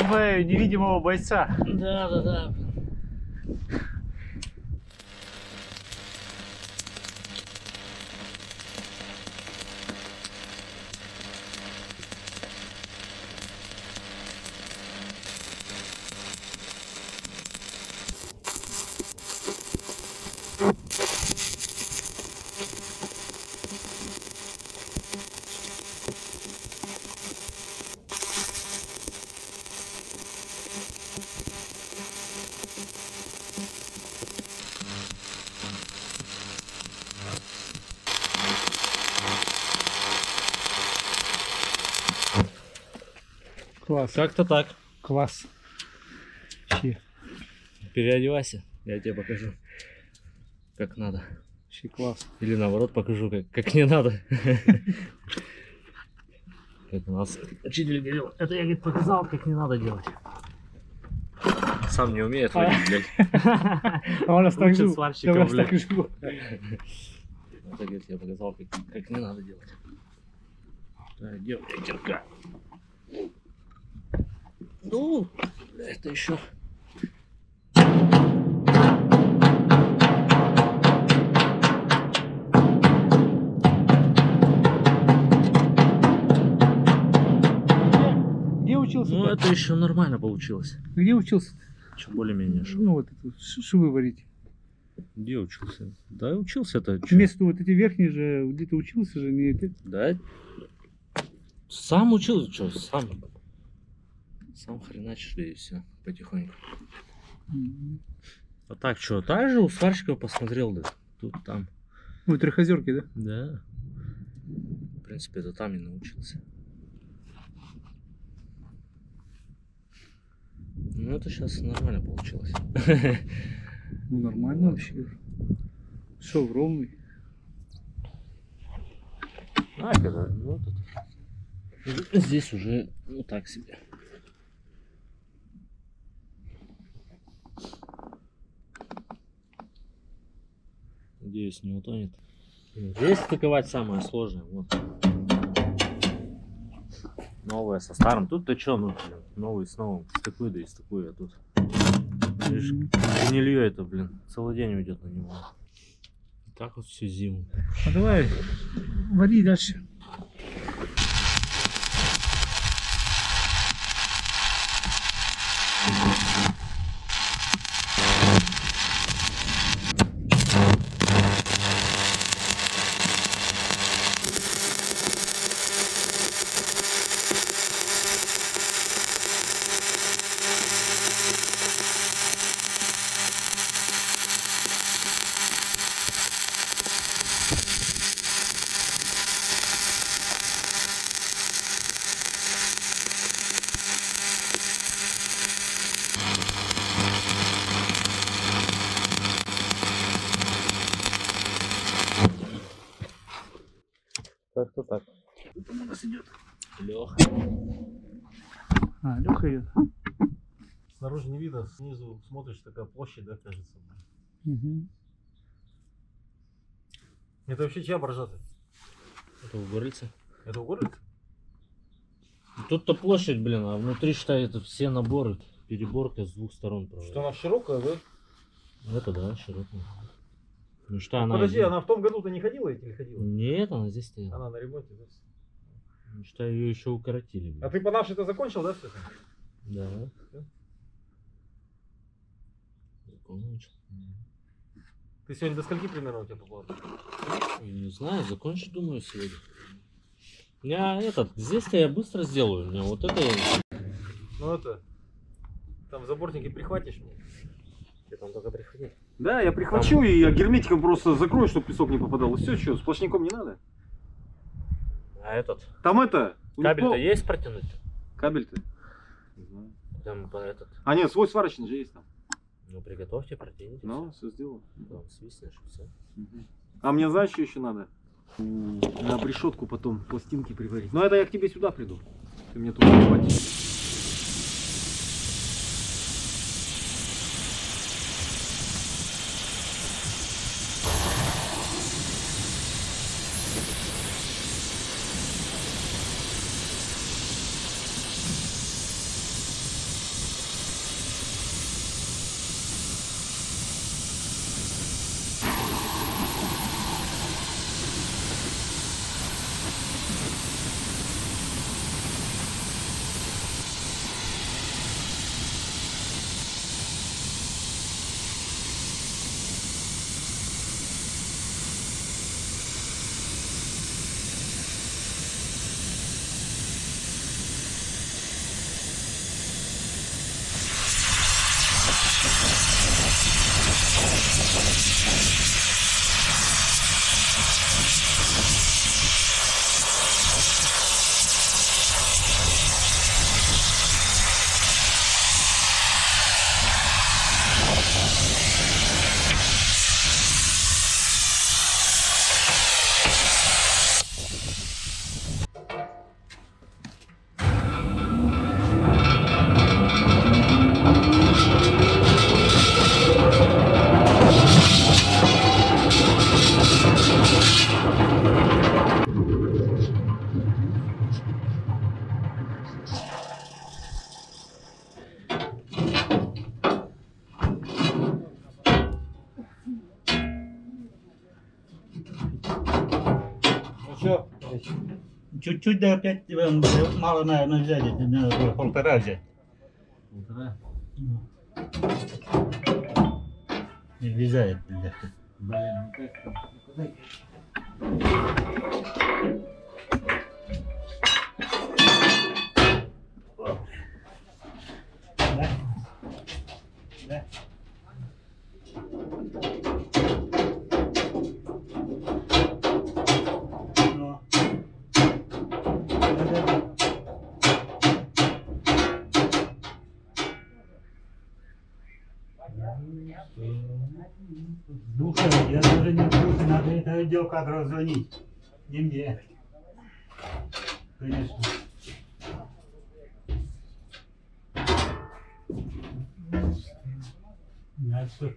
вызываю невидимого бойца. Да. Класс. Как-то так. Класс. Вообще, Переодевайся, я тебе покажу, как надо. вообще класс. Или наоборот покажу, как не надо. Как у нас учитель говорил, это я, говорит, показал, как не надо делать. Сам не умеет водить, блядь. А у нас так Учит жил. сварщика, У нас блядь. так жил. Это, говорит, я показал, как не надо делать. Так, делай ветерка. Ну, это еще. Где учился? Ну, это еще нормально получилось. Где учился? Что более-менее. Ну вот это, что вы варите? Где учился? Да, учился это. Вместо вот эти верхние же, где-то учился же, не это. Да. Сам учился, что, сам хреначишь, да и все, потихоньку. А так что, так же у сварщиков посмотрел, да, тут, там. Ну, Трехозерки, да? Да. В принципе, это там и научился. Ну, это сейчас нормально получилось. Ну, нормально вообще. Шел ровный. А, когда, ну, тут. Здесь уже, ну, так себе. Надеюсь, не утонет. Здесь стыковать самое сложное. Вот. Новое со старым. Тут-то что, ну, блин, новый с новым. Стыкуй, да и стыкуй, а тут. Видишь, гнилье это, блин, целый день уйдет на него. И так вот всю зиму. А давай, вари дальше. Как-то так. Тут у нас идет Леха. А, Леха идет. Снаружи не видно, снизу смотришь, такая площадь, да, кажется. Угу. Это вообще чья боржа-то? Это угорельцы. Это угорец? Тут-то площадь, блин, а внутри, считай, это все наборы. Переборка с двух сторон. Правда. Что она широкая, да? Это да, широкая. Ну что она... Подожди, она в том году-то не ходила или ходила? Нет, она здесь стояла. Она на ремонте, да? Ну, считай, ее еще укоротили. Блин. А ты по нашей-то закончил, да, все это? Да. Да? Закончил. Ты сегодня до скольки примерно у тебя по плану? Не знаю, закончу, думаю, сегодня. Я здесь-то я быстро сделаю. У меня вот это я... Ну это, там заборники прихватишь мне? Ты там только приходи. Да, я прихвачу и я герметиком просто закрою, чтобы песок не попадал. И все, что, сплошняком не надо. А этот... Там это... Кабель-то есть протянуть? Кабель-то? Не знаю. Там по этот... А нет, свой сварочный же есть там. Ну приготовьте, протяните. Ну, все сделал. Там свистнешь и все. А мне знаешь, что еще надо? На обрешетку потом пластинки приварить. Но это я к тебе сюда приду. Ты мне тут хватит. Все. Чуть-чуть, да опять мало, наверное, взять, надо полтора взять. Полтора. Не влезает, бля. Блин, ну как там? Да? Да? Ну. Да-да-да. Слушай, я даже не в курсе, надо это отдел кадров звонить. Не мне. Конечно. Надо что.